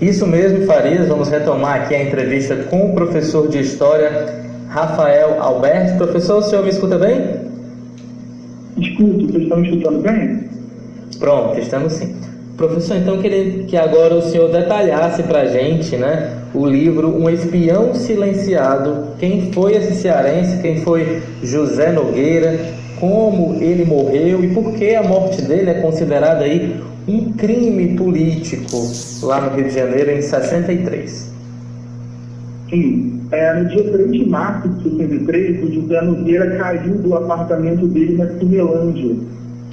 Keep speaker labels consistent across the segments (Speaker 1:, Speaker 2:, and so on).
Speaker 1: Isso mesmo, Farias. Vamos retomar aqui a entrevista com o professor de História, Rafael Alberti. Professor, o senhor me escuta bem?
Speaker 2: Escuto, vocês estão me escutando bem?
Speaker 1: Pronto, estamos sim. Professor, então eu queria que agora o senhor detalhasse para a gente, né, o livro Um Espião Silenciado. Quem foi esse cearense? Quem foi José Nogueira? Como ele morreu e por que a morte dele é considerada aí um crime político lá no Rio de Janeiro em 63?
Speaker 2: Sim. No dia 3 de março de 63, o José Nogueira caiu do apartamento dele na Cinelândia.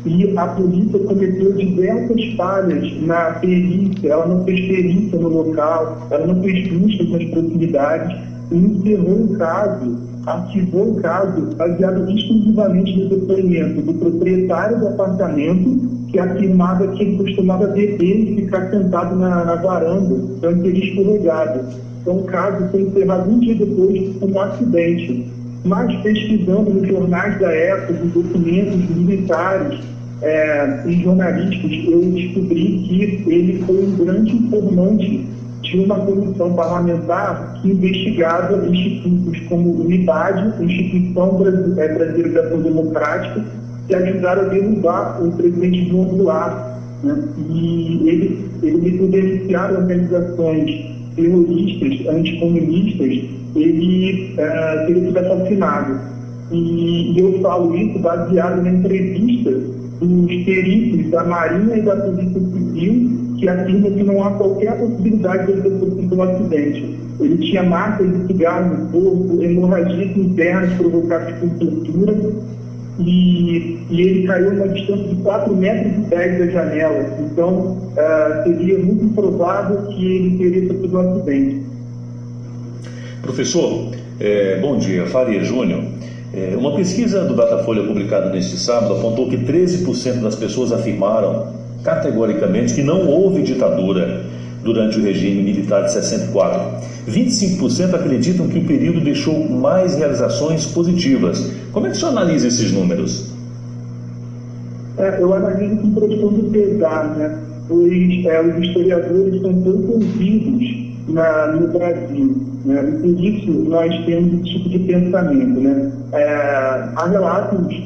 Speaker 2: E a polícia cometeu diversas falhas na perícia. Ela não fez perícia no local, ela não fez buscas nas proximidades e encerrou o caso, arquivou o caso baseado exclusivamente no depoimento do proprietário do apartamento, que afirmava que ele costumava beber e ficar sentado na varanda, então teria escorregado. Então o caso foi encerrado um dia depois com um acidente. Mas pesquisando nos jornais da época, nos documentos militares, e jornalísticos, eu descobri que ele foi um grande informante de uma comissão parlamentar que investigava institutos como o IBAD, Instituição Brasileira de Ação Democrática, que ajudaram a derrubar o presidente João Goulart, né? E ele me beneficiar organizações terroristas, anticomunistas, ele teria sido assassinado. E eu falo isso baseado na entrevista dos peritos da Marinha e da Polícia Civil, que afirmam que não há qualquer possibilidade de ele ter sofrido um acidente. Ele tinha marcas de cigarro no corpo, hemorragias internas provocadas por tortura, e ele caiu a uma distância de 4,10 metros da janela. Então, seria muito improvável que ele teria sofrido um acidente.
Speaker 3: Professor, bom dia. Faria Júnior. Uma pesquisa do Datafolha publicada neste sábado apontou que 13% das pessoas afirmaram categoricamente que não houve ditadura durante o regime militar de 64. 25% acreditam que o período deixou mais realizações positivas. Como é que o senhor analisa esses números?
Speaker 2: Eu analiso com profundo pesar, né? Pois os historiadores são pouco ouvidos no Brasil, né? E por isso nós temos esse tipo de pensamento, né? Há relatos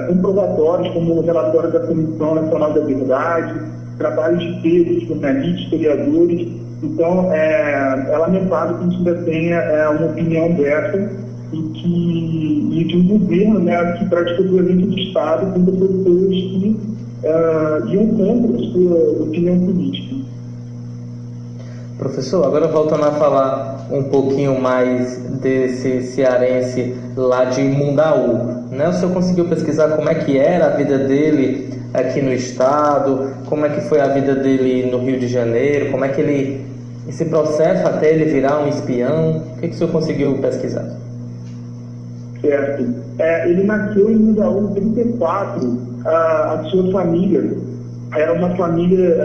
Speaker 2: comprovatórios, como o relatório da Comissão Nacional da Verdade, trabalhos de peso, jornalistas, historiadores. Então, é lamentável que a gente ainda tenha uma opinião dessa e de um governo, né, que pratica violência de Estado contra pessoas que iam contra a sua opinião política.
Speaker 1: Professor, agora voltando a falar um pouquinho mais desse cearense lá de Mundaú, né? O senhor conseguiu pesquisar como é que era a vida dele aqui no estado, como é que foi a vida dele no Rio de Janeiro, como é que esse processo até ele virar um espião, o que o senhor conseguiu pesquisar?
Speaker 2: Certo. Ele nasceu em Mundaú em 34, a sua família era uma família,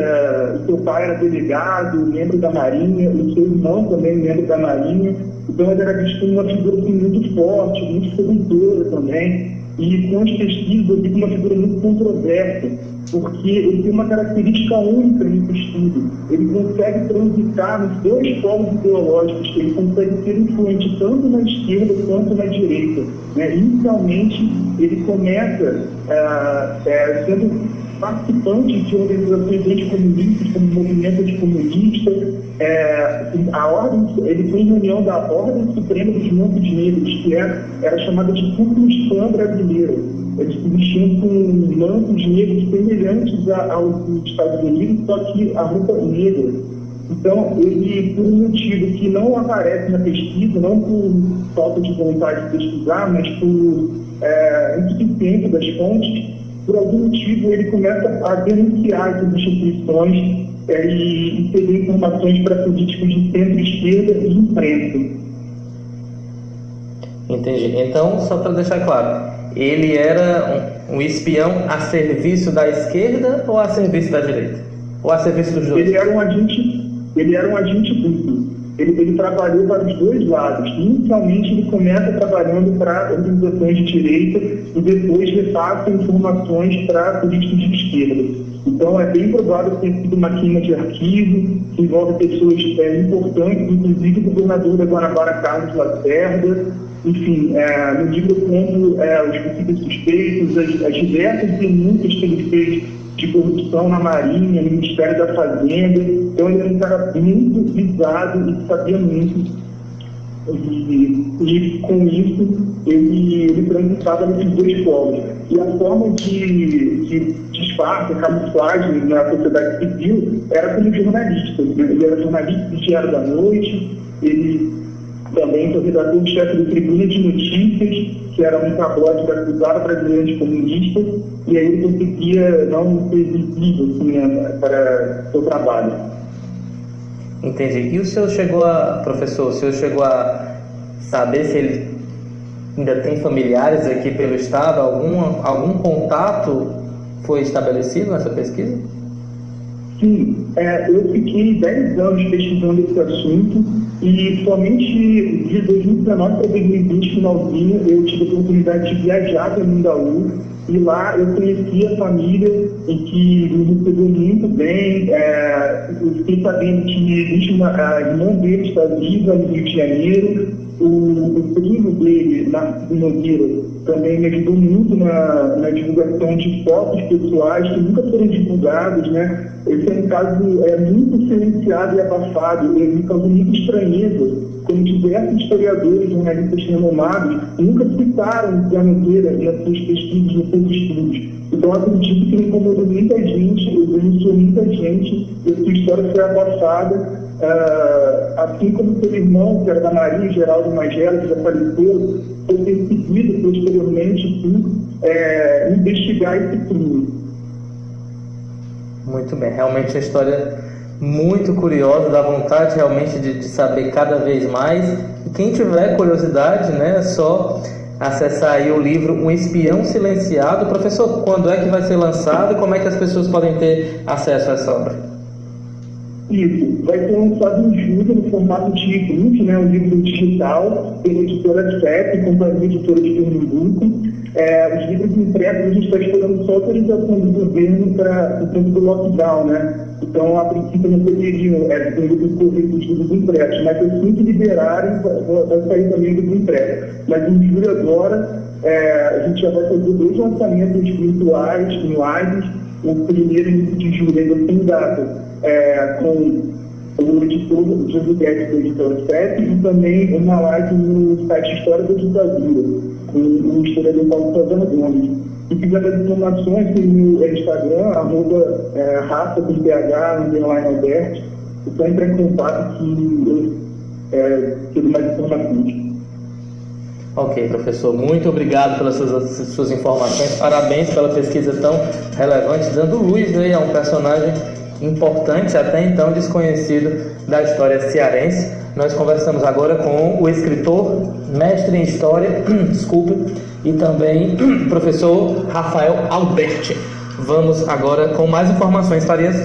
Speaker 2: o seu pai era delegado, membro da Marinha, o seu irmão também membro da Marinha, então ele era visto como uma figura muito forte, muito sedutora também, e com as pesquisas eu vi uma figura muito controversa, porque ele tem uma característica única nesse estudo, ele consegue transitar nos dois polos ideológicos, ele consegue ser influente tanto na esquerda quanto na direita, né? Inicialmente ele começa sendo participante de organizações anticomunistas, como o movimento anticomunista, ele foi em reunião da Ordem Suprema dos Mantos Negros, que era chamada de Ku Klux Klan brasileira. Eles se vestiam com mantos negros semelhantes aos dos Estados Unidos, só que a roupa negra. Então, ele, por um motivo que não aparece na pesquisa, não por falta de vontade de pesquisar, mas por insuficiência das fontes, por algum motivo ele começa a denunciar essas instituições e ceder informações para políticos de centro-esquerda e imprensa.
Speaker 1: Entendi. Então, só para deixar claro, ele era um espião a serviço da esquerda ou a serviço da direita? Ou a serviço dos dois?
Speaker 2: Ele era um agente duplo. Ele trabalhou para os dois lados. Inicialmente, ele começa trabalhando para organizações de direita e depois repassa informações para políticos de esquerda. Então, é bem provável que tenha sido uma queima de arquivo, que envolve pessoas importantes, inclusive o governador da Guanabara, Carlos Lacerda. Enfim, no livro eu conto os possíveis suspeitos, as diversas denúncias que ele fez de corrupção na Marinha, no Ministério da Fazenda. Então, ele era um cara muito visado e sabia muito. E com isso, ele transitava nesses dois polos. E a forma de disfarce, camuflagem na sociedade civil era como jornalista. Ele era jornalista do Diário da Noite, ele também foi redator-chefe do Tribuna de Notícias, que era um tabloide da Cruzada Brasileira de Comunistas, e aí ele conseguia não ser visível assim, para o seu trabalho.
Speaker 1: Entendi. E o senhor professor, o senhor chegou a saber se ele ainda tem familiares aqui pelo estado? Algum contato foi estabelecido nessa pesquisa?
Speaker 2: Sim, eu fiquei 10 anos pesquisando esse assunto e somente de 2019 para 2020, finalzinho, eu tive a oportunidade de viajar para Mundaú e lá eu conheci a família e que me recebeu muito bem. Eu fiquei sabendo que a irmã dele está viva no Rio de Janeiro. O primo dele, Narciso Nogueira, também me ajudou muito na divulgação de fotos pessoais que nunca foram divulgados, né? Esse é um caso muito silenciado e abafado, ele me causou muita estranheza, como diversos historiadores, jornalistas renomados, nunca citaram Zé Nogueira nas suas pesquisas, nos seus estudos. Então, acredito que ele incomodou muita gente, ele denunciou muita gente, e a sua história foi abafada. Assim como seu irmão, que era da Marinha, Geraldo Magela, que já faleceu, foi perseguido posteriormente por investigar esse crime.
Speaker 1: Muito bem, realmente uma história muito curiosa, dá vontade realmente de saber cada vez mais. E quem tiver curiosidade, né, é só acessar aí o livro Um Espião Silenciado. Professor, quando é que vai ser lançado e como é que as pessoas podem ter acesso a essa obra?
Speaker 2: Isso, vai ser lançado em julho no formato de e-book, né, um livro digital, pela editora CEP, Companhia Editora de Pernambuco. Os livros impressos, a gente está esperando só a autorização do governo para o tempo do lockdown, né? Então, a princípio, não poderiam correr os livros impressos, mas assim que liberarem, vai sair também o livro impresso. Mas em julho agora, a gente já vai fazer 2 lançamentos virtuais, em lives. O primeiro início de julho, ainda sem data, com o editor José Guedes da editora CEP e também uma live no site História da Ditadura, com o historiador Paulo Sazana Gomes. Se quiser mais informações, tem no Instagram, @raça com PH, _Albert. É só entrar em contato que eu quero mais informações.
Speaker 1: Ok, professor, muito obrigado pelas suas informações, parabéns pela pesquisa tão relevante, dando luz aí a um personagem importante, até então desconhecido da história cearense. Nós conversamos agora com o escritor, mestre em História, e também professor Rafael Alberti. Vamos agora com mais informações, Farias.